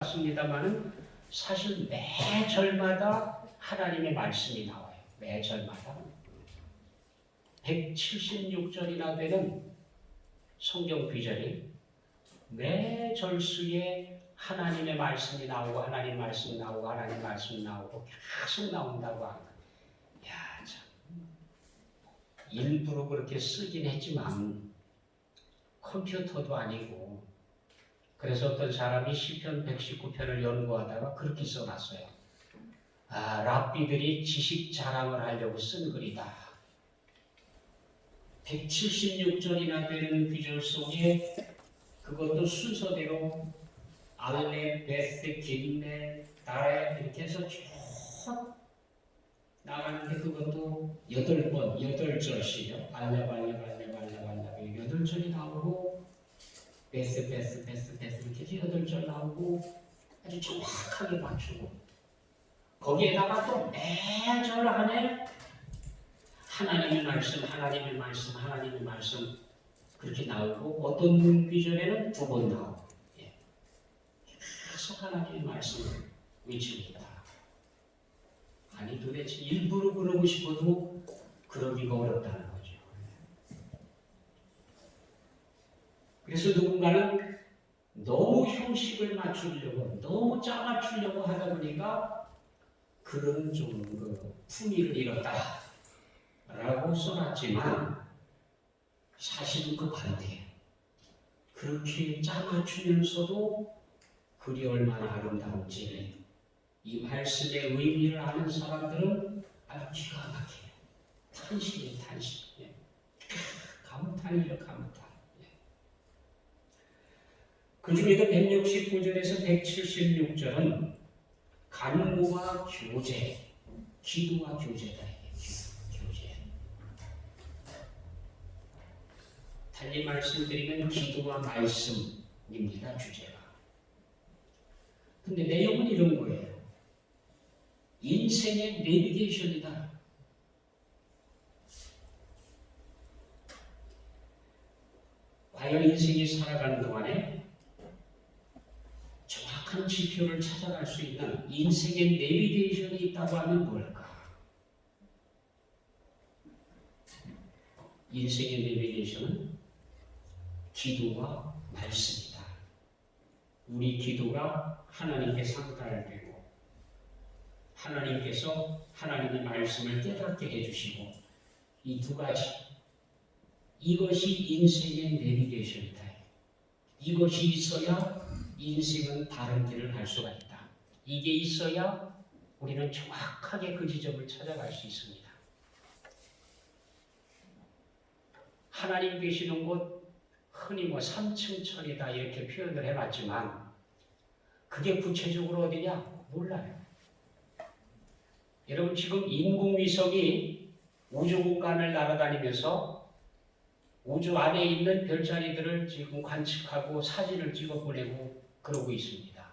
습니다만은 사실 매 절마다 하나님의 말씀이 나와요. 매 절마다 176절이나 되는 성경 구절이 매 절수에 하나님의 말씀이 나오고 하나님 말씀이 나오고 하나님 말씀이 나오고 계속 나온다고 합니다. 야, 참 일부러 그렇게 쓰긴 했지만 컴퓨터도 아니고 그래서 어떤 사람이 시편 119편을 연구하다가 그렇게 써놨어요. 랍비들이 지식 자랑을 하려고 쓴 글이다. 176절이나 되는 구절 속에 그것도 순서대로 알레, 베스, 길레, 다레 이렇게 해서 쭉 나가는데 그것도 8번, 8절씩이요. 알레, 발레, 발레, 발레, 발레 8절이 나오고 베스 이렇게 해서 8절 나오고 아주 정확하게 맞추고 거기에다가 또 매절 안에 하나님의 말씀 그렇게 나오고 어떤 구절에는 2번 나오고 계속 하나님의 말씀을 외칩니다. 아니 도대체 일부러 그러고 싶어도 그러기가 어렵다는 거죠. 그래서 누군가는 너무 형식을 맞추려고 너무 짜맞추려고 하다 보니까 글은 좀 품위를 잃었다 라고 써놨지만 사실은 그 반대예요. 그렇게 짜맞추면서도 글이 얼마나 아름다운지 이 말씀의 의미를 아는 사람들은 아주 기가 막혀요. 탄식이에요. 감탄이에요. 감탄. 그 중에도 169절에서 176절은 간구와 교제, 기도와 교제다. 교제. 달리 말씀드리면 기도와 말씀입니다. 주제가. 근데 내용은 이런 거예요. 인생의 내비게이션이다. 과연 인생이 살아가는 동안에 정확한 지표를 찾아갈 수 있는 인생의 내비게이션이 있다고 하면 뭘까? 인생의 내비게이션은 기도와 말씀이다. 우리 기도가 하나님께 상달되고 하나님께서 하나님의 말씀을 깨닫게 해주시고 이 두 가지 이것이 인생의 내비게이션이다. 이것이 있어야 인생은 다른 길을 갈 수가 있다. 이게 있어야 우리는 정확하게 그 지점을 찾아갈 수 있습니다. 하나님 계시는 곳 흔히 3층 천이다 이렇게 표현을 해봤지만 그게 구체적으로 어디냐? 몰라요. 여러분 지금 인공위성이 우주 공간을 날아다니면서 우주 안에 있는 별자리들을 지금 관측하고 사진을 찍어 보내고 그러고 있습니다.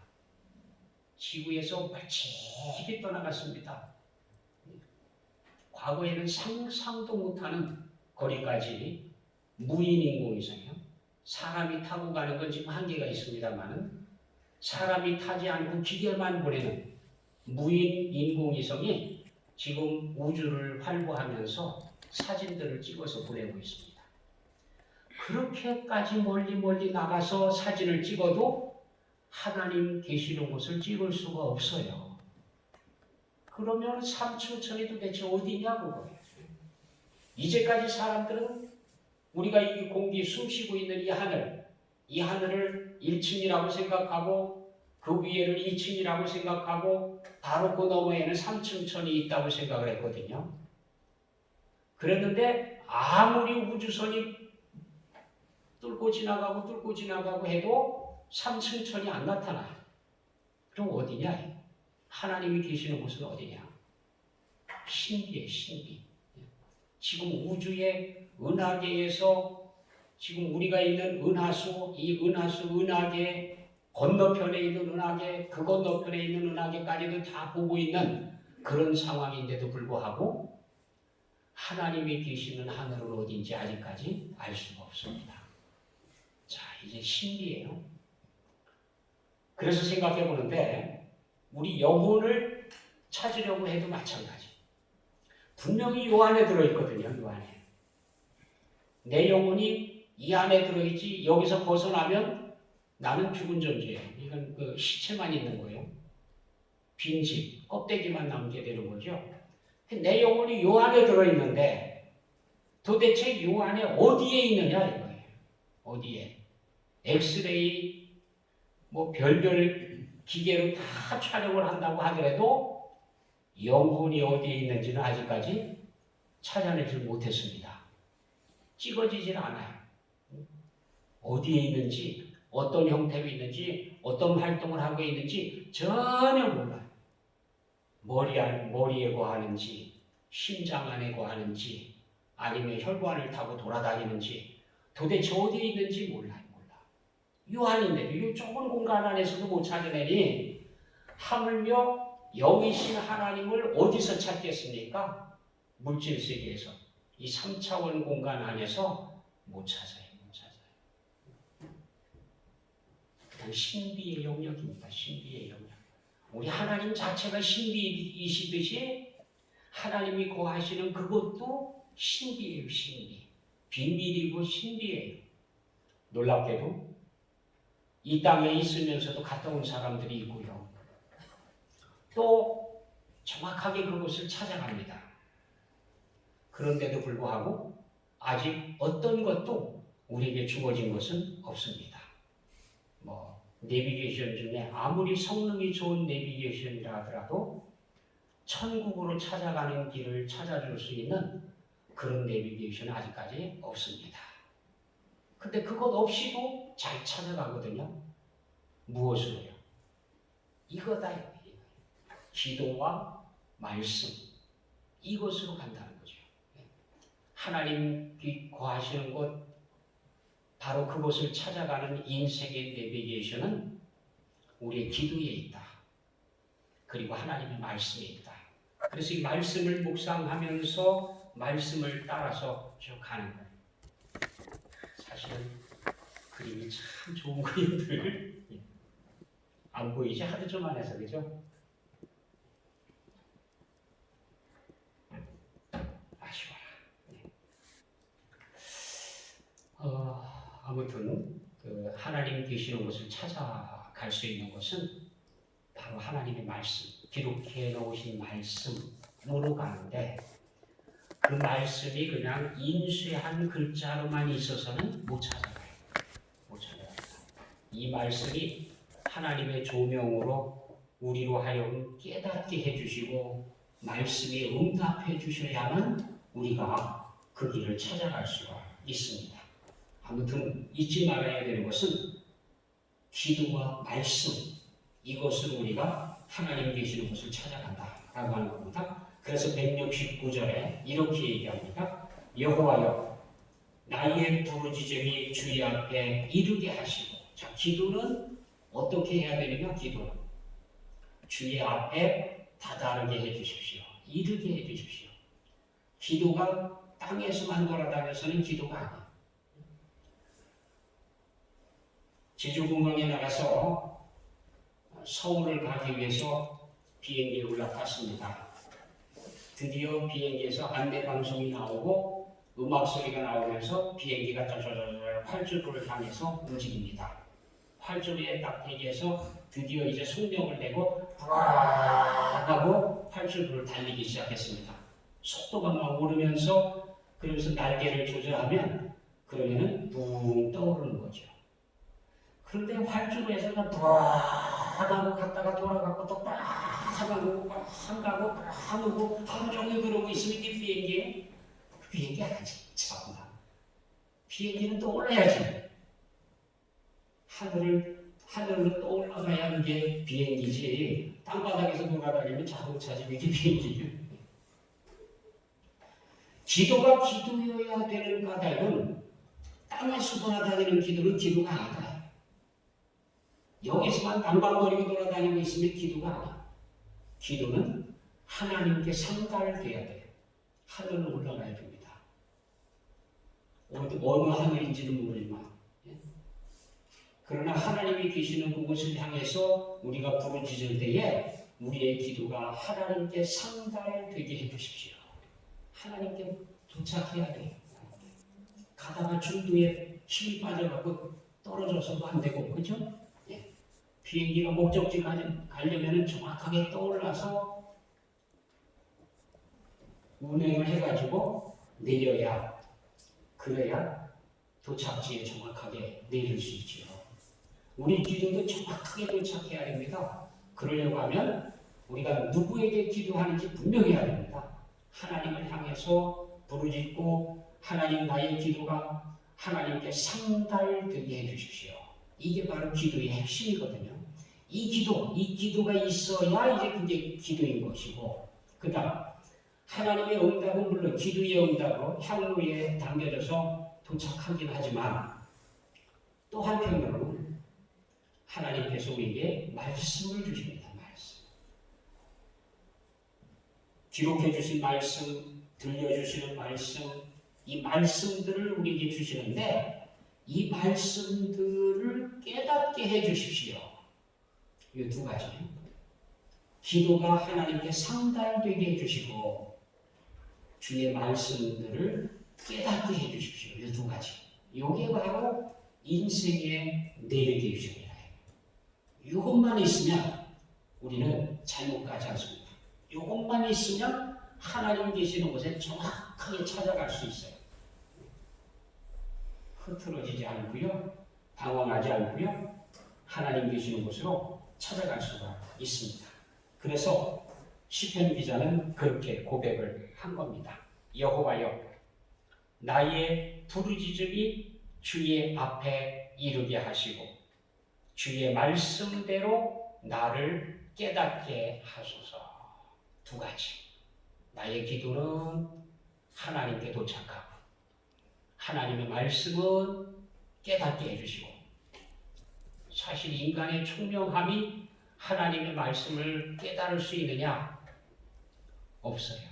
지구에서 멀찍이 떠나갔습니다. 과거에는 상상도 못하는 거리까지 무인 인공위성이요. 사람이 타고 가는 건 지금 한계가 있습니다만은 사람이 타지 않고 기계만 보내는 무인 인공위성이 지금 우주를 활보하면서 사진들을 찍어서 보내고 있습니다. 그렇게까지 멀리 나가서 사진을 찍어도 하나님 계시는 곳을 찍을 수가 없어요. 그러면 삼층천이 도대체 어디냐 그거예요. 이제까지 사람들은 우리가 이 공기 숨쉬고 있는 이 하늘을 1층이라고 생각하고 그 위에를 2층이라고 생각하고 바로 그 너머에는 3층천이 있다고 생각을 했거든요. 그랬는데 아무리 우주선이 뚫고 지나가고 해도 3층천이 안 나타나요. 그럼 어디냐? 하나님이 계시는 곳은 어디냐? 신비예요, 신비. 지금 우주의 은하계에서 지금 우리가 있는 은하수, 이 은하계 건너편에 있는 은하계, 그 건너편에 있는 은하계까지도 다 보고 있는 그런 상황인데도 불구하고 하나님이 계시는 하늘은 어딘지 아직까지 알 수가 없습니다. 자, 이제 신비예요. 그래서 생각해 보는데 우리 영혼을 찾으려고 해도 마찬가지. 분명히 요 안에 들어있거든요. 요 안에. 내 영혼이 이 안에 들어있지 여기서 벗어나면 나는 죽은 존재예요. 이건 그 시체만 있는 거예요. 빈집, 껍데기만 남게 되는 거죠. 내 영혼이 요 안에 들어있는데 도대체 요 안에 어디에 있느냐 이거예요. 어디에. 엑스레이 뭐 별별 기계로 다 촬영을 한다고 하더라도 영혼이 어디에 있는지는 아직까지 찾아내지 못했습니다. 찍어지질 않아요. 어디에 있는지, 어떤 형태로 있는지, 어떤 활동을 하고 있는지 전혀 몰라요. 머리에 거하는지, 심장 안에 거하는지, 아니면 혈관을 타고 돌아다니는지 도대체 어디에 있는지 몰라요. 요 안인데, 요 좁은 공간 안에서도 못 찾아내니 하물며 영이신 하나님을 어디서 찾겠습니까? 물질 세계에서. 이 3차원 공간 안에서 못 찾아요. 그냥 신비의 영역입니다. 신비의 영역. 우리 하나님 자체가 신비이시듯이 하나님이 거하시는 그것도 신비예요. 신비. 비밀이고 신비예요. 놀랍게도 이 땅에 있으면서도 갔다 온 사람들이 있고요. 또 정확하게 그곳을 찾아갑니다. 그런데도 불구하고 아직 어떤 것도 우리에게 주어진 것은 없습니다. 뭐 내비게이션 중에 아무리 성능이 좋은 내비게이션이라 하더라도 천국으로 찾아가는 길을 찾아줄 수 있는 그런 내비게이션은 아직까지 없습니다. 근데 그것 없이도 잘 찾아가거든요. 무엇으로요? 이거다. 기도와 말씀. 이것으로 간다는 거죠. 하나님이 거하시는 곳, 바로 그곳을 찾아가는 인생의 내비게이션은 우리의 기도에 있다. 그리고 하나님의 말씀에 있다. 그래서 이 말씀을 묵상하면서 말씀을 따라서 쭉 가는 거예요. 사실은 그림이 참 좋은 그림들 안 보이지? 하도 좀 안 해서 그죠? 아쉬워라. 아무튼 그 하나님 계시는 곳을 찾아갈 수 있는 것은 바로 하나님의 말씀, 기록해 놓으신 말씀으로 가는데 그 말씀이 그냥 인쇄한 글자로만 있어서는 못 찾아가요. 못 찾아가요. 이 말씀이 하나님의 조명으로 우리로 하여금 깨닫게 해주시고 말씀에 응답해 주셔야만 우리가 그 길을 찾아갈 수가 있습니다. 아무튼 잊지 말아야 되는 것은 기도와 말씀, 이것으로 우리가 하나님 계시는 곳을 찾아간다라고 하는 겁니다. 그래서 169절에 이렇게 얘기합니다. 여호와여, 나의 부르짖음이 주의 앞에 이르게 하시고. 자, 기도는 어떻게 해야 되느냐? 기도는 주의 앞에 다다르게 해주십시오. 이르게 해주십시오. 기도가 땅에서만 돌아다녀서는 기도가 아니에요. 제주공항에 나가서 서울을 가기 위해서 비행기에 올라탔습니다. 드디어 비행기에서 안내방송이 나오고 음악 소리가 나오면서 비행기가 쩌쩌쩌 활주로를 향해서 움직입니다. 활주로에 딱 대기해서 드디어 이제 속력을 내고 부악 하고 활주로를 달리기 시작했습니다. 속도가 막 오르면서 그러면서 날개를 조절하면 그러면은 붕 떠오르는 거죠. 그런데 활주로에서 부악 하고 갔다가 돌아가고 또 빡 하고 빡 가고 빡 하고 하루 종일 그러고 있으면 이 비행기에 그 비행기 아니지. 참나. 비행기는 또 올라야지. 하늘로 또 올라가야 이게 비행기지. 땅바닥에서 돌아다니면 자동차지 이게 비행기지. 기도가 기도여야 되는 까닭은 땅에서 돌아다니는 기도는 기도가 아니다. 여기서만 방방거리고 돌아다니고 있으면 기도가 아니야. 기도는 하나님께 상달돼야 돼요. 하늘로 올라가야 됩니다. 어느 하늘인지는 모르지만 그러나 하나님이 계시는 그곳을 향해서 우리가 부르짖을 때에 우리의 기도가 하나님께 상달되게 해주십시오. 하나님께 도착해야 돼요. 가다가 중도에 힘이 빠져갖고 떨어져서도 안 되고, 그죠? 예. 비행기가 목적지 가려면 정확하게 떠올라서 운행을 해가지고 내려야, 그래야 도착지에 정확하게 내릴 수 있지요. 우리 기도도 정확하게 도착해야 됩니다. 그러려고 하면 우리가 누구에게 기도하는지 분명해야 됩니다. 하나님을 향해서 부르짖고 하나님 나의 기도가 하나님께 상달되게 해주십시오. 이게 바로 기도의 핵심이거든요. 이 기도가 있어야 이제 그게 기도인 것이고, 그 다음 하나님의 응답은 물론 기도의 응답으로 향로에 당겨져서 도착하긴 하지만 또 한편으로는 하나님께서 우리에게 말씀을 주십니다. 말씀. 기록해 주신 말씀, 들려주시는 말씀, 이 말씀들을 우리에게 주시는데 이 말씀들을 깨닫게 해 주십시오. 이 두 가지. 기도가 하나님께 상달되게 해 주시고 주의 말씀들을 깨닫게 해 주십시오. 이 두 가지. 이게 바로 인생의 내비게이션이에요. 이것만 있으면 우리는 잘못 가지 않습니다. 이것만 있으면 하나님 계시는 곳에 정확하게 찾아갈 수 있어요. 흐트러지지 않고요, 당황하지 않고요, 하나님 계시는 곳으로 찾아갈 수가 있습니다. 그래서 시편 기자는 그렇게 고백을 한 겁니다. 여호와여, 나의 부르짖음이 주의 앞에 이르게 하시고 주의 말씀대로 나를 깨닫게 하소서. 두 가지. 나의 기도는 하나님께 도착하고 하나님의 말씀은 깨닫게 해주시고, 사실 인간의 총명함이 하나님의 말씀을 깨달을 수 있느냐? 없어요.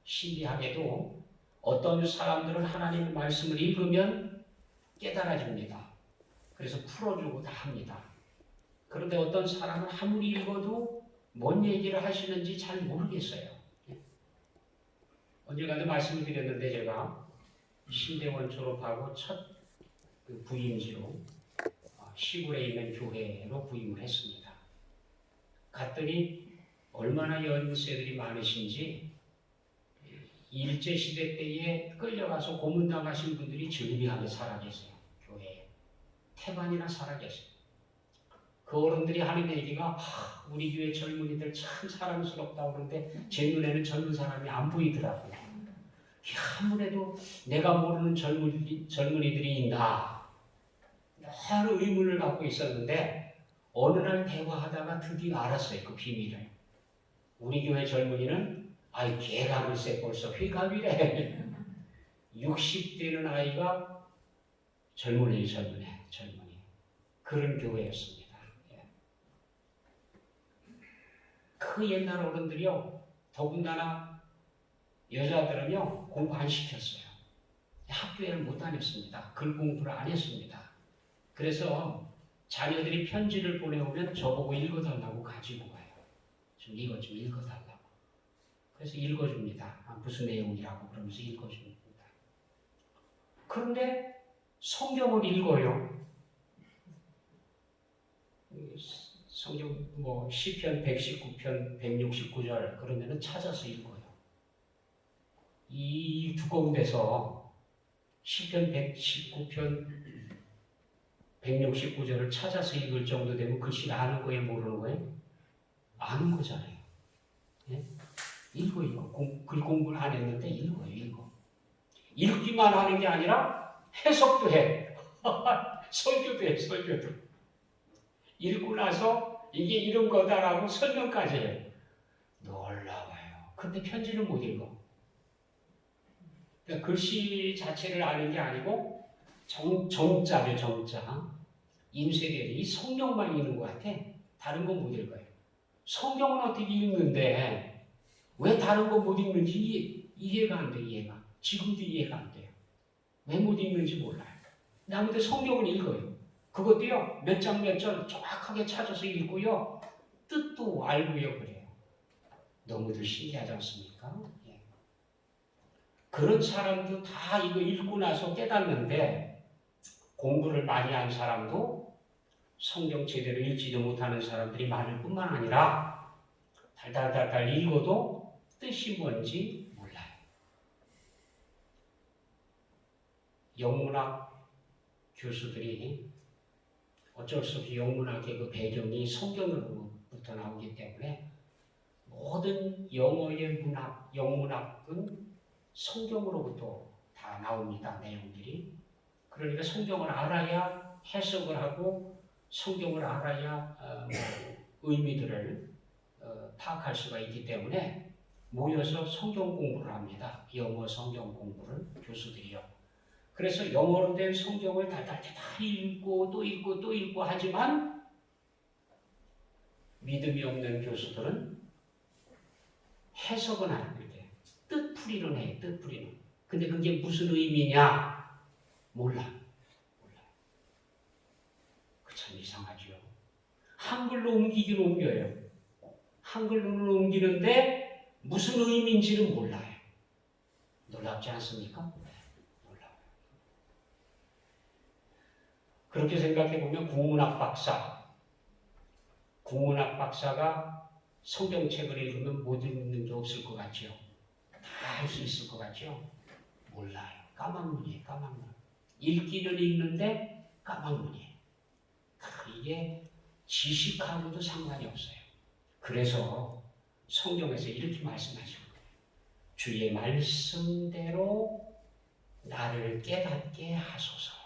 신비하게도 어떤 사람들은 하나님의 말씀을 읽으면 깨달아집니다. 그래서 풀어주고 다 합니다. 그런데 어떤 사람은 아무리 읽어도 뭔 얘기를 하시는지 잘 모르겠어요. 언젠가도 말씀을 드렸는데 제가 신대원 졸업하고 첫 부임지로 시골에 있는 교회로 부임을 했습니다. 갔더니 얼마나 연세들이 많으신지 일제시대 때에 끌려가서 고문당하신 분들이 즐비하게 살아 계세요. 교회에. 태반이나 살아 계세요. 그 어른들이 하는 얘기가 우리 교회 젊은이들 참 사랑스럽다고 그러는데 제 눈에는 젊은 사람이 안 보이더라고요. 아무래도 내가 모르는 젊은이들이 있나 여러 의문을 갖고 있었는데 어느 날 대화하다가 드디어 알았어요. 그 비밀을. 우리 교회 젊은이는 아이 걔가 글쎄 벌써 휘갑이래. 60대는 아이가 젊은이. 그런 교회였습니다. 그 옛날 어른들이요, 더군다나 여자들은요 공부 안 시켰어요. 학교에는 못 다녔습니다. 글 공부를 안 했습니다. 그래서 자녀들이 편지를 보내오면 저보고 읽어달라고 가지고 가요. 좀 이거 좀 읽어달라고. 그래서 읽어줍니다. 무슨 내용이라고 그러면서 읽어줍니다. 그런데 성경을 읽어요. 성경 시편 119편 169절 그러면은 찾아서 읽어요. 이 두꺼운 데서 시편 119편 169절을 찾아서 읽을 정도 되면 글씨 아는 거예요, 모르는 거예요? 아는 거잖아요. 예? 읽어요. 글 공부를 안 했는데 읽어요. 읽기만 하는 게 아니라 해석도 해. 설교도 해, 설교도. 읽고 나서 이게 이런 거다라고 설명까지 해요. 놀라워요. 근데 편지를 못 읽어. 그러니까 글씨 자체를 아는 게 아니고 정자죠, 정자. 임세대이 성경만 읽는 것 같아. 다른 건 못 읽어요. 성경은 어떻게 읽는데 왜 다른 거 못 읽는지 이해가 안 돼, 이해가. 지금도 이해가 안 돼요. 왜 못 읽는지 몰라요. 아무튼 성경을 읽어요. 그것도요, 몇 장 몇 절 정확하게 찾아서 읽고요, 뜻도 알고요, 그래요. 너무들 신기하지 않습니까? 예. 그런 사람도 다 이거 읽고 나서 깨닫는데, 공부를 많이 한 사람도 성경 제대로 읽지도 못하는 사람들이 많을 뿐만 아니라 달달달달 읽어도 뜻이 뭔지 몰라요. 영문학 교수들이 어쩔 수 없이 영문학의 그 배경이 성경으로부터 나오기 때문에 모든 영어의 문학, 영문학은 성경으로부터 다 나옵니다. 내용들이. 그러니까 성경을 알아야 해석을 하고 성경을 알아야 의미들을 파악할 수가 있기 때문에 모여서 성경 공부를 합니다. 영어 성경 공부를 교수들이요. 그래서 영어로 된 성경을 다 읽고 또 읽고 또 읽고 하지만 믿음이 없는 교수들은 해석은 안 돼. 뜻풀이는 해. 뜻풀이는. 근데 그게 무슨 의미냐? 몰라. 그 참 이상하죠. 한글로 옮기긴 옮겨요. 한글로는 옮기는데 무슨 의미인지는 몰라요. 놀랍지 않습니까? 그렇게 생각해보면 국문학 박사가 성경책을 읽으면 못 읽는 게 없을 것 같죠? 다 할 수 있을 것 같죠? 몰라요. 까막눈이에요. 까막눈. 읽기는 읽는데 까막눈이에요. 이게 지식하고도 상관이 없어요. 그래서 성경에서 이렇게 말씀하시는 거예요. 주의 말씀대로 나를 깨닫게 하소서.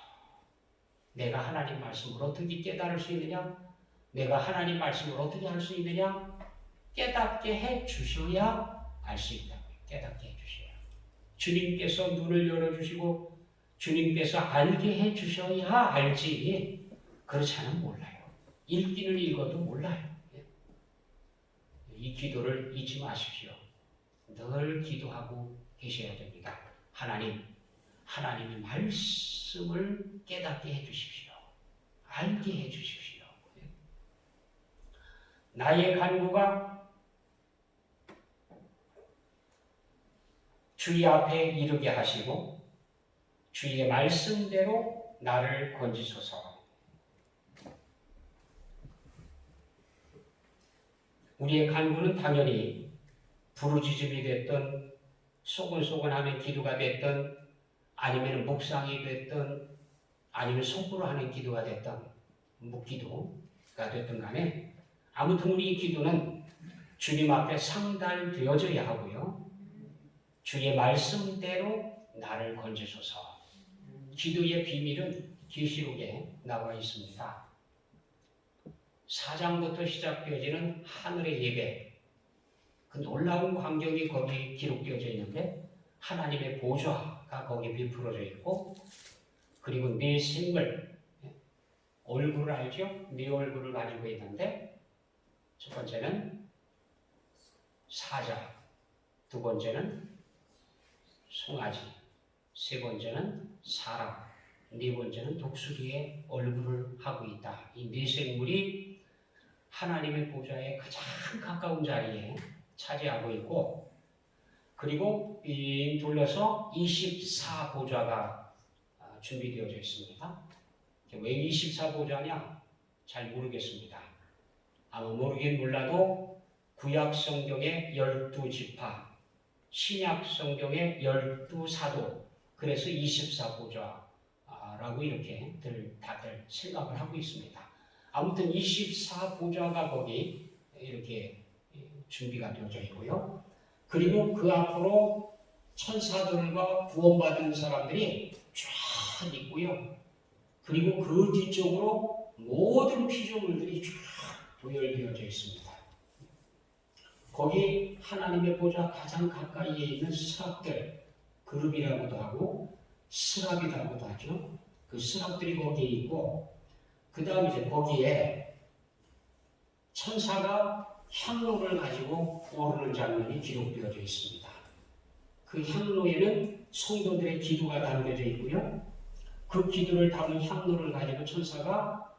내가 하나님 말씀을 어떻게 깨달을 수 있느냐? 내가 하나님 말씀을 어떻게 할 수 있느냐? 깨닫게 해 주셔야 알 수 있다고요. 깨닫게 해 주셔야. 주님께서 눈을 열어주시고 주님께서 알게 해 주셔야 알지. 그렇지 않으면 몰라요. 읽기는 읽어도 몰라요. 이 기도를 잊지 마십시오. 늘 기도하고 계셔야 됩니다. 하나님의 말씀을 깨닫게 해주십시오. 알게 해주십시오. 나의 간구가 주의 앞에 이르게 하시고 주의 말씀대로 나를 건지소서. 우리의 간구는 당연히 부르짖음이 됐든 소곤소곤하는 기도가 됐든 아니면 묵상이 됐든 아니면 속으로 하는 기도가 됐든 묵기도가 됐든 간에 아무튼 우리 기도는 주님 앞에 상달되어져야 하고요. 주의 말씀대로 나를 건지소서. 기도의 비밀은 계시록에 나와 있습니다. 4장부터 시작되어지는 하늘의 예배, 그 놀라운 광경이 거기 기록되어져 있는데 하나님의 보좌가 거기에 비풀어져 있고 그리고 네 생물, 얼굴을 알죠? 네 얼굴을 가지고 있는데 첫 번째는 사자, 두 번째는 송아지, 세 번째는 사람, 네 번째는 독수리의 얼굴을 하고 있다. 이 네 생물이 하나님의 보좌에 가장 가까운 자리에 차지하고 있고 그리고 이 둘러서 24보좌가 준비되어져 있습니다. 왜 24보좌냐? 잘 모르겠습니다. 아마 모르긴 몰라도 구약 성경의 12지파, 신약 성경의 12사도, 그래서 24보좌라고 이렇게 다들 생각을 하고 있습니다. 아무튼 24보좌가 거기 이렇게 준비가 되어져 있고요. 그리고 그 앞으로 천사들과 구원받은 사람들이 쫙 있고요. 그리고 그 뒤쪽으로 모든 피조물들이 쫙 도열되어져 있습니다. 거기 하나님의 보좌 가장 가까이에 있는 스랍들, 그룹이라고도 하고 스랍이라고도 하죠. 그 스랍들이 거기에 있고 그 다음에 이제 거기에 천사가 향로를 가지고 오르는 장면이 기록되어져 있습니다. 그 향로에는 성도들의 기도가 담겨져 있고요. 그 기도를 담은 향로를 가지고 천사가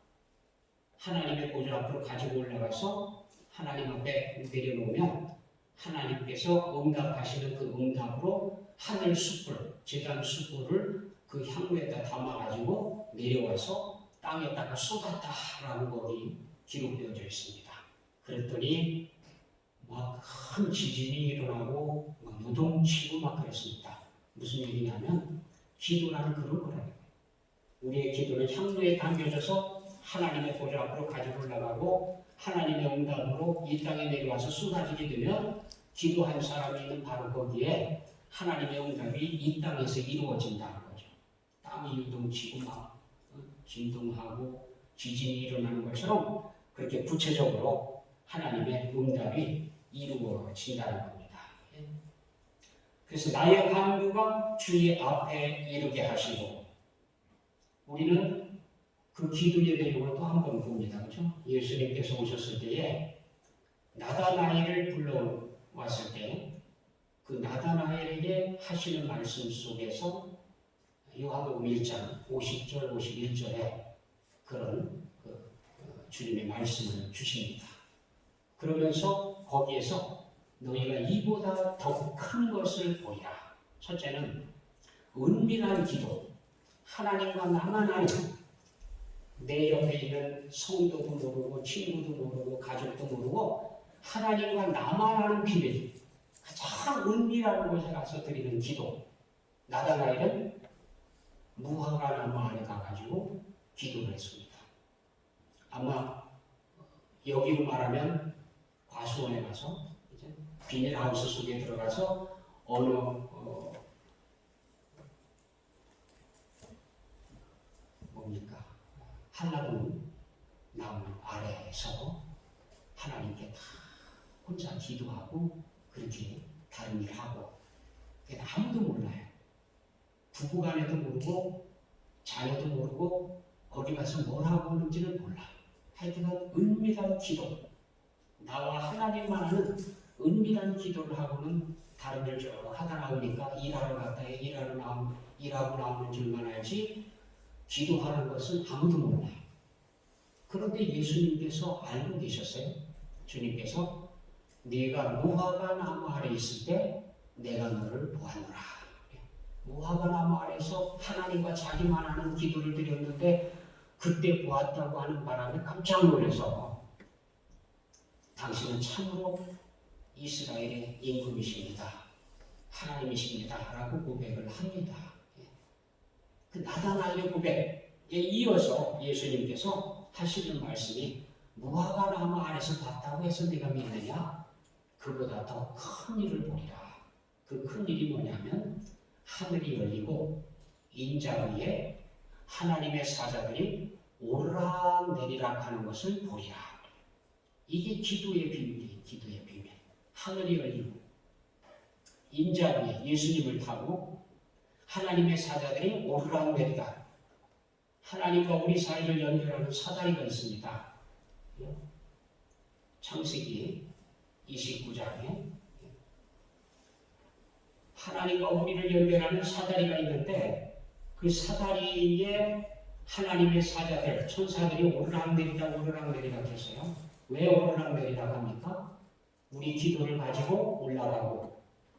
하나님의 보좌 앞으로 가지고 올라가서 하나님 앞에 내려놓으면 하나님께서 응답하시는 그 응답으로 하늘 숯불, 제단 숯불을 그 향로에다 담아가지고 내려와서 땅에다가 쏟았다라는 것이 기록되어져 있습니다. 그랬더니 막 큰 지진이 일어나고 막 요동치고 막 그랬습니다. 무슨 얘기냐면 기도라는 그런 거라는 거예요. 우리의 기도는 향로에 담겨져서 하나님의 보좌 앞으로 가지고 올라가고 하나님의 응답으로 이 땅에 내려와서 쏟아지게 되면 기도한 사람이 있는 바로 거기에 하나님의 응답이 이 땅에서 이루어진다는 거죠. 땅이 요동치고 막 진동하고 지진이 일어나는 것처럼 그렇게 구체적으로 하나님의 응답이 이루어진다는 겁니다. 그래서 나의 간구가 주의 앞에 이르게 하시고, 우리는 그 기도의 내용을 또 한 번 봅니다. 그렇죠? 예수님께서 오셨을 때에 나다나엘을 불러왔을 때 그 나다나엘에게 하시는 말씀 속에서 요한복음 1장 50절 51절에 그런 주님의 말씀을 주십니다. 그러면서 거기에서 너희가 이보다 더 큰 것을 보이라. 첫째는 은밀한 기도, 하나님과 나만 아는, 내 옆에 있는 성도도 모르고 친구도 모르고 가족도 모르고 하나님과 나만 아는 비밀, 가장 은밀한 곳에 가서 드리는 기도. 나다나엘은 무화과 나무 안에 가가지고 기도를 했습니다. 아마 여기로 말하면 과수원에 가서 이제 비닐하우스 속에 들어가서 어느 뭡니까 한라봉 나무 아래에서 하나님께 다 혼자 기도하고 그렇게 다른 일을 하고, 아무도 몰라요. 부부간에도 모르고 자녀도 모르고 어디 가서 뭘 하고 있는지는 몰라. 하여튼간 은밀한 기도, 나와 하나님만 하는 은밀한 기도를 하고는 다른 일 하다 나오니까 일하러 갔다 일하고 나오는 줄만 알지 기도하는 것은 아무도 몰라요. 그런데 예수님께서 알고 계셨어요. 주님께서 네가 무화과 나무 아래 있을 때 내가 너를 보았노라. 무화과 나무 아래서 하나님과 자기만 하는 기도를 드렸는데 그때 보았다고 하는 바람에 깜짝 놀라서 당신은 참으로 이스라엘의 임금이십니다. 하나님이십니다. 라고 고백을 합니다. 그 나다나엘의 고백에 이어서 예수님께서 하시는 말씀이 무화과 나무 아래서 봤다고 해서 네가 믿느냐? 그보다 더 큰 일을 보리라. 그 큰 일이 뭐냐면 하늘이 열리고 인자 위에 하나님의 사자들이 오르락 내리락 하는 것을 보리라. 이게 기도의 비밀이에요. 기도의 비밀. 하늘이 열리고 인자 위에 예수님을 타고 하나님의 사자들이 오르락 내리락, 하나님과 우리 사이를 연결하는 사다리가 있습니다. 창세기 29장에 하나님과 우리를 연결하는 사다리가 있는데 그 사다리에 하나님의 사자들, 천사들이 오르락내리락 했어요. 왜 오르락내리락 합니까? 우리 기도를 가지고 올라가고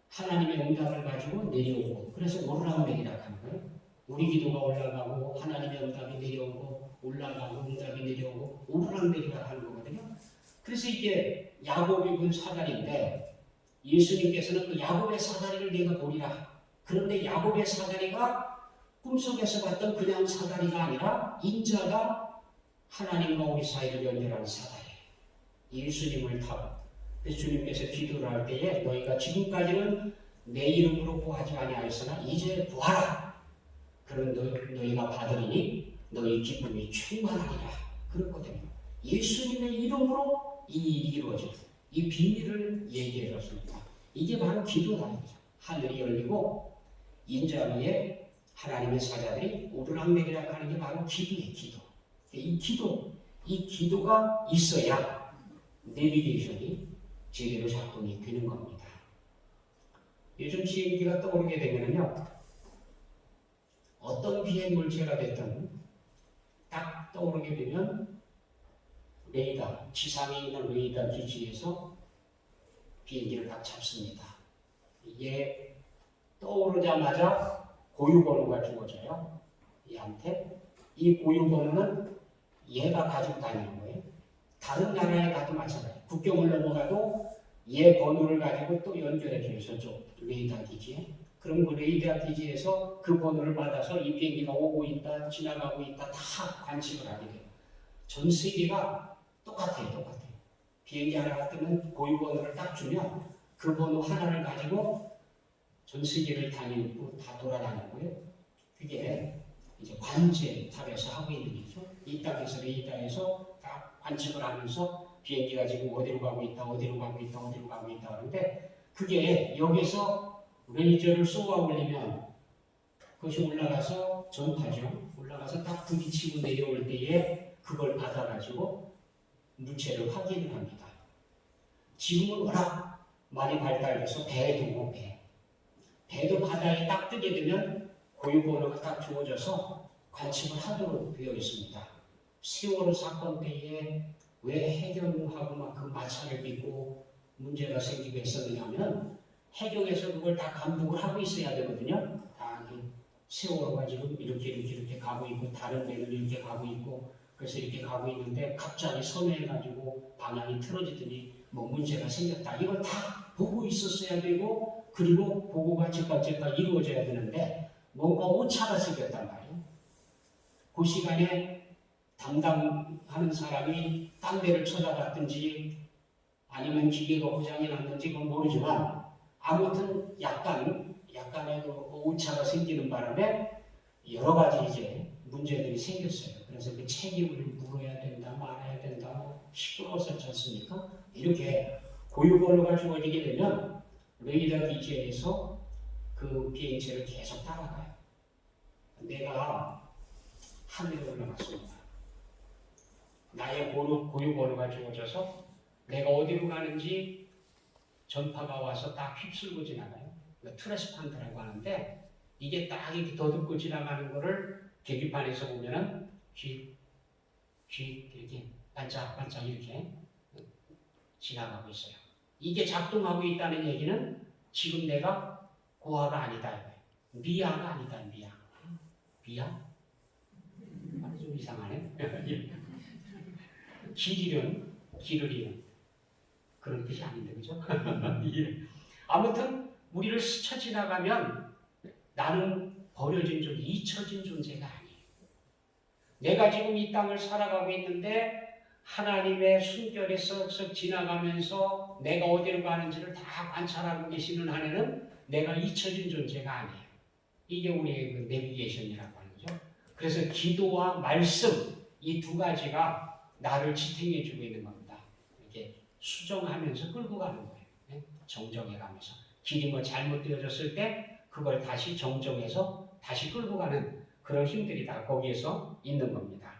하나님의 응답을 가지고 내려오고, 그래서 오르락내리락 하는 거예요. 우리 기도가 올라가고 하나님의 응답이 내려오고 올라가고 응답이 내려오고 오르락내리락 하는 거거든요. 그래서 이게 야곱이 본 사다리인데 예수님께서는 그 야곱의 사다리를 내가 보리라. 그런데 야곱의 사다리가 꿈속에서 봤던 그냥 사다리가 아니라 인자가 하나님과 우리 사이를 연결하는 사다리. 예수님을 타고 주님께서 기도를 할 때에 너희가 지금까지는 내 이름으로 구하지 아니하였으나 이제 구하라. 그런 너희가 받으리니 너희 기쁨이 충만하리라. 그렇거든요. 예수님의 이름으로 이 일이 이루어집니다. 이 비밀을 얘기해 줬습니다. 이게 바로 기도다. 하늘이 열리고 인자 위에 하나님의 사자들이 오르락내리락 하는 게 바로 기도예요. 기도. 이 기도가 있어야 내비게이션이 제대로 작동이 되는 겁니다. 요즘 비행기가 떠오르게 되면요, 어떤 비행 물체가 됐든 딱 떠오르게 되면 레이더, 지상에 있는 레이더 기지에서 비행기를 딱 잡습니다. 이게 떠오르자마자 고유번호가 주어져요. 얘한테. 이 고유번호는 얘가 가지고 다니는 거예요. 다른 나라에 가도 마찬가지예요. 국경을 넘어가도 얘 번호를 가지고 또 연결해줘요. 저쪽 레이더 기지에. 그럼 그 레이더 기지에서 그 번호를 받아서 이 비행기가 오고 있다, 지나가고 있다 다 관측을 하게 돼요. 전 세계가 똑같아요. 비행기 하나가 뜨면 고유번호를 딱 주면 그 번호 하나를 가지고 전 세계를 다니고 다 돌아다니고요. 그게 이제 관제탑에서 하고 있는 거죠. 이 땅에서 레이더에서 다 관측을 하면서 비행기가 지금 어디로 가고 있다 하는데 그게 여기서 레이저를 쏘아 올리면 그것이 올라가서 전파죠. 올라가서 딱 부딪히고 내려올 때에 그걸 받아가지고 물체를 확인을 합니다. 지금은 워낙 많이 발달돼서 배도 배도 바다에 딱 뜨게 되면 고유번호가 딱 주어져서 관측을 하도록 되어 있습니다. 세월호 사건 때에 왜 해경하고 막 그 마찰을 빚고 문제가 생기고 했었느냐면 해경에서 그걸 다 감독을 하고 있어야 되거든요. 다 세월호가 지금 이렇게 가고 있고 다른 데는 이렇게 가고 있고 그래서 이렇게 가고 있는데 갑자기 선회해가지고 방향이 틀어지더니 뭐 문제가 생겼다. 이걸 다 보고 있었어야 되고 그리고 보고가 즉각 이루어져야 되는데 뭔가 오차가 생겼단 말이에요. 그 시간에 담당하는 사람이 딴 데를 쳐다봤든지 아니면 기계가 고장이 났는지 그건 모르지만 아무튼 약간의 그 오차가 생기는 바람에 여러 가지 이제 문제들이 생겼어요. 그래서 그 책임을 물어야 된다, 말아야 된다, 뭐 시끄러웠었지 않습니까? 이렇게 고유번호가 주어지게 되면 레이더 기지에서 그 비행체를 계속 따라가요. 내가 하늘에 올라갔습니다. 나의 고유번호가 주어져서 내가 어디로 가는지 전파가 와서 딱 휩쓸고 지나가요. 트랜스판드라고 하는데 이게 딱 이렇게 더듬고 지나가는 거를 계기판에서 보면은 쥐 이렇게 반짝반짝 이렇게 지나가고 있어요. 이게 작동하고 있다는 얘기는 지금 내가 고아가 아니다. 미아가 아니다. 미아? 좀 이상하네. 길을 잃은 그런 뜻이 아닌데 그죠? 아무튼 우리를 스쳐 지나가면 나는 버려진 잊혀진 존재가 아니에요. 내가 지금 이 땅을 살아가고 있는데 하나님의 순결에 썩썩 지나가면서 내가 어디로 가는지를 다 관찰하고 계시는 한에는 내가 잊혀진 존재가 아니에요. 이게 우리의 그 내비게이션이라고 하는 거죠. 그래서 기도와 말씀 이 두 가지가 나를 지탱해 주고 있는 겁니다. 이렇게 수정하면서 끌고 가는 거예요. 네? 정정해 가면서 길이 뭐 잘못되어졌을 때 그걸 다시 정정해서 다시 끌고 가는 그런 힘들이 다 거기에서 있는 겁니다.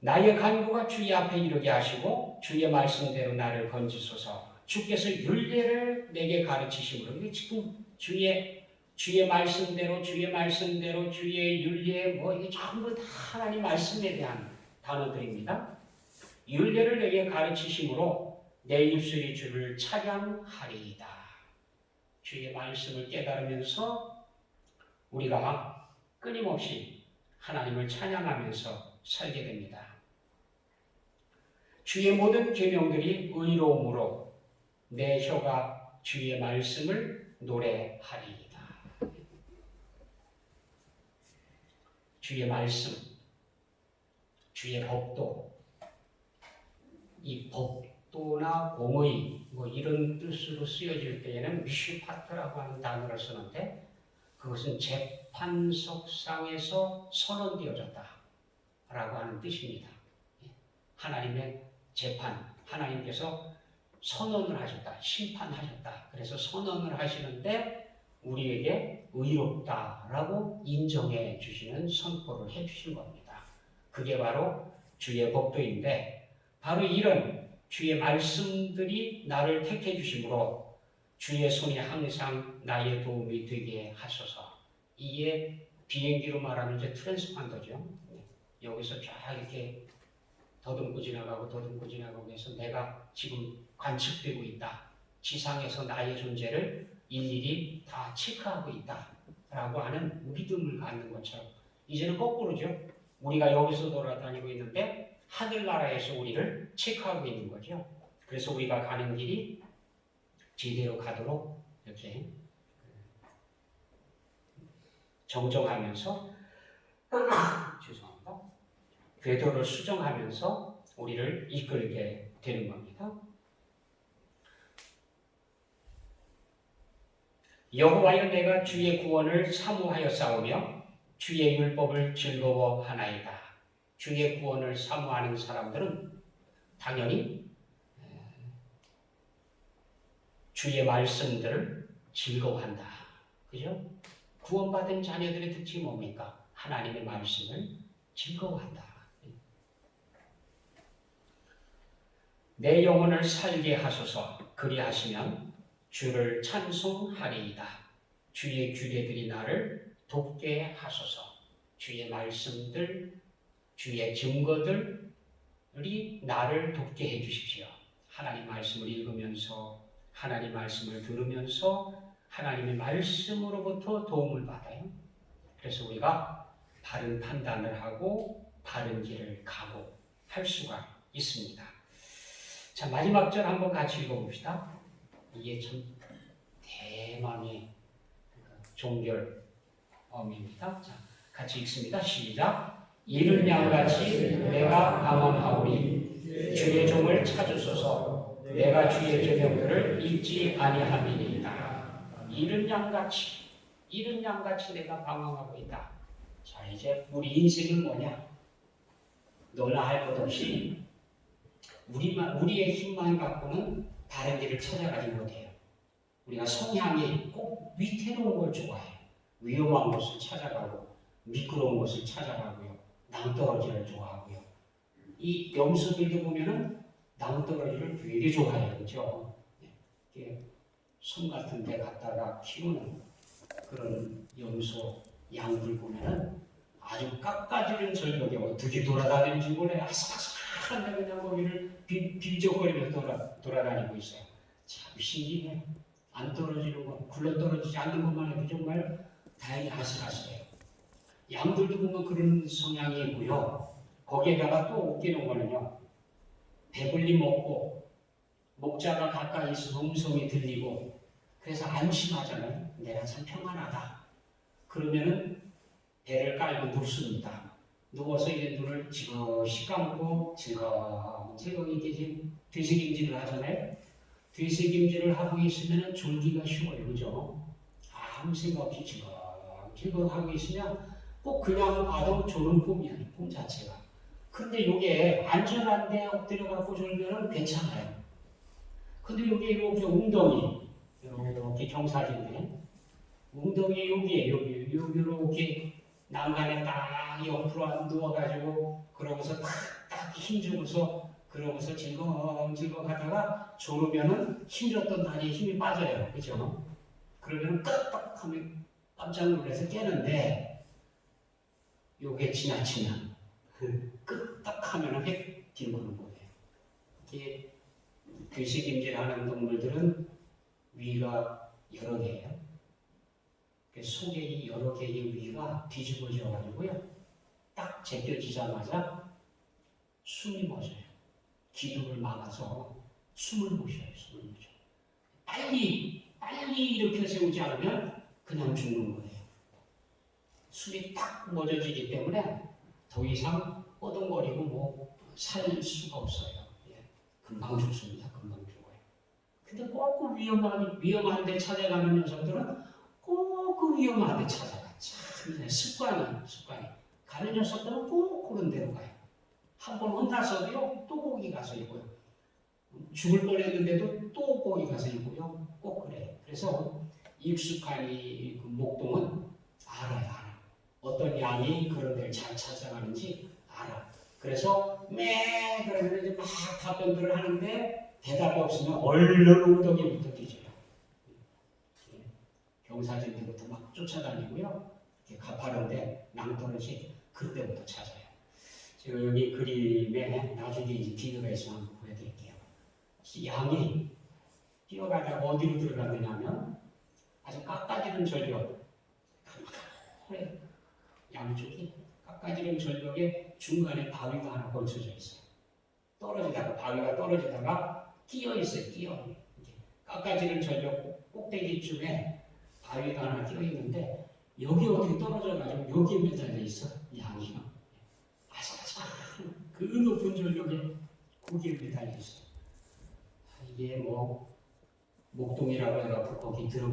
나의 간구가 주의 앞에 이르게 하시고 주의 말씀대로 나를 건지소서. 주께서 율례를 내게 가르치심으로 지금 주의 말씀대로 주의 율례 뭐 이게 전부 다 하나님 말씀에 대한 단어들입니다. 율례를 내게 가르치심으로 내 입술이 주를 찬양하리이다. 주의 말씀을 깨달으면서 우리가 끊임없이 하나님을 찬양하면서 살게 됩니다. 주의 모든 계명들이 의로움으로 내 혀가 주의 말씀을 노래하리이다. 주의 말씀, 주의 법도, 이 법도나 공의 뭐 이런 뜻으로 쓰여질 때에는 미슈파트라고 하는 단어를 쓰는데 그것은 재판석상에서 선언되어졌다라고 하는 뜻입니다. 하나님의 재판, 하나님께서 선언을 하셨다, 심판하셨다. 그래서 선언을 하시는데 우리에게 의롭다라고 인정해 주시는 선포를 해 주신 겁니다. 그게 바로 주의 법도인데 바로 이런 주의 말씀들이 나를 택해 주심으로 주의 손이 항상 나의 도움이 되게 하소서. 이게 비행기로 말하면 이제 트랜스판더죠. 여기서 쫙 이렇게 더듬고 지나가고 해서 내가 지금 관측되고 있다. 지상에서 나의 존재를 일일이 다 체크하고 있다. 라고 하는 믿음을 갖는 것처럼 이제는 거꾸로죠. 우리가 여기서 돌아다니고 있는데 하늘나라에서 우리를 체크하고 있는 거죠. 그래서 우리가 가는 길이 제대로 가도록 이렇게 정정하면서 죄송합니다. 궤도를 수정하면서 우리를 이끌게 되는 겁니다. 여호와여 내가 주의 구원을 사모하여 싸우며 주의 율법을 즐거워하나이다. 주의 구원을 사모하는 사람들은 당연히 주의 말씀들을 즐거워한다. 그죠? 구원받은 자녀들의 특징이 뭡니까? 하나님의 말씀을 즐거워한다. 내 영혼을 살게 하소서. 그리하시면 주를 찬송하리이다. 주의 규례들이 나를 돕게 하소서. 주의 말씀들, 주의 증거들이 나를 돕게 해주십시오. 하나님 말씀을 읽으면서 하나님 말씀을 들으면서 하나님의 말씀으로부터 도움을 받아요. 그래서 우리가 바른 판단을 하고 바른 길을 가고 할 수가 있습니다. 자, 마지막 절 한번 같이 읽어봅시다. 이게 참 대망의 종결어입니다. 자, 같이 읽습니다. 시작. 이른 양같이 내가 방황하오니 주의 종을 찾으소서. 내가 주의 계명들을 잊지 아니함이니이다. 이른 양같이 내가 방황하고 있다. 자, 이제 우리 인생은 뭐냐? 너나 할 것 없이 우리의 힘만 갖고는 다른 길을 찾아가지 못해요. 우리가 성향이 꼭 위태로운 걸 좋아해요. 위험한 곳을 찾아가고 미끄러운 곳을 찾아가고요. 낭떠러지를 좋아하고요. 이 염소들도 보면은 낭떠러지를 되게 좋아해요. 그렇죠? 섬 같은 데 갔다가 키우는 그런 염소, 양들 보면은 아주 깎아지는 절벽에 어떻게 돌아다니는지 몰라요. 아삭아삭한데 그냥 거기를 비적거리면서 돌아다니고 있어요. 참 신기해요. 안 떨어지는 거, 굴러 떨어지지 않는 것만 해도 정말 다행히 아슬아슬해요. 양들도 보면 그런 성향이 있고요. 거기에다가 또 웃기는 거는요. 배불리 먹고 목자가 가까이 있어서 음성이 들리고 그래서 안심하잖아요. 내가 참 평안하다. 그러면은 배를 깔고 눕습니다. 누워서 이제 눈을 지그시 감고 즐거운 이렇게 지금 되새김질을 하잖아요. 되새김질을 하고 있으면 졸기가 쉬워요. 그죠? 아무 생각 없이 즐거운 하고 있으면 꼭 그냥 봐도 졸은 꿈이에요. 꿈 자체가. 근데 이게 안전한데 엎드려갖고 졸면 괜찮아요. 근데 여기 이렇게 웅덩이 이렇게 경사진데 웅덩이 여기에 여기 이렇게 난간에 딱 옆으로 누워가지고 그러고서 딱 힘주고서 그러고서 질겅질겅 하다가 졸으면은 힘줬던 다리에 힘이 빠져요. 그죠? 그러면 끄떡 하면 깜짝 놀라서 깨는데 요게 지나치면 끄떡 하면은 획 뒤로는 거예요. 이게 되새김질 하는 동물들은 위가 여러 개예요. 속에 이 여러 개의 위가 뒤집어져 가지고요. 딱 제껴지자마자 숨이 멎어요. 기둥을 막아서 숨을 못 쉬어요. 빨리 일으켜 세우지 않으면 그냥 죽는 거예요. 숨이 딱 멎어지기 때문에 더 이상 뻐덩거리고 살 수가 없어요. 금방 죽습니다. 금방 죽어요. 근데 꼭 그 위험한 데 찾아가는 녀석들은 꼭 그 위험한 데 찾아가. 참 습관이. 가는 녀석들은 꼭 그런 데로 가요. 한 번 혼나서도요, 또 거기 가서 있고요. 죽을 뻔했는데도 또 거기 가서 있고요. 꼭 그래요. 그래서 익숙한 이 목동은 알아요. 어떤 양이 그런 데를 잘 찾아가는지 알아. 그래서 그러면 이제 막 답변들을 하는데 대답이 없으면 얼른 웅덩이부터 뒤져요. 경사진들부터 막 쫓아다니고요. 이렇게 가파른데 낭떠러지 그때부터 찾아요. 제가 여기 그림에 나중에 이제 비교가 있으면 한번 보여드릴게요. 양이 뛰어가다가 어디로 들어갔느냐면 아주 깎아지른 절벽, 양쪽이 깎아지른 절벽에 중간에 바위가 하나 걸쳐져 있어요. 떨어지다가 바위가 떨어지다가 끼어 있어요. 끼어. 깎아지른 절벽 꼭대기쯤에 바위가 하나 끼어 있는데 여기 어떻게 떨어져가지고 여기에 매달려 있어 양이. 아삭아삭 그 높은 절벽에 거기에 매달려 있어. 이게 뭐 목동이라고 해갖고 거기 들어가.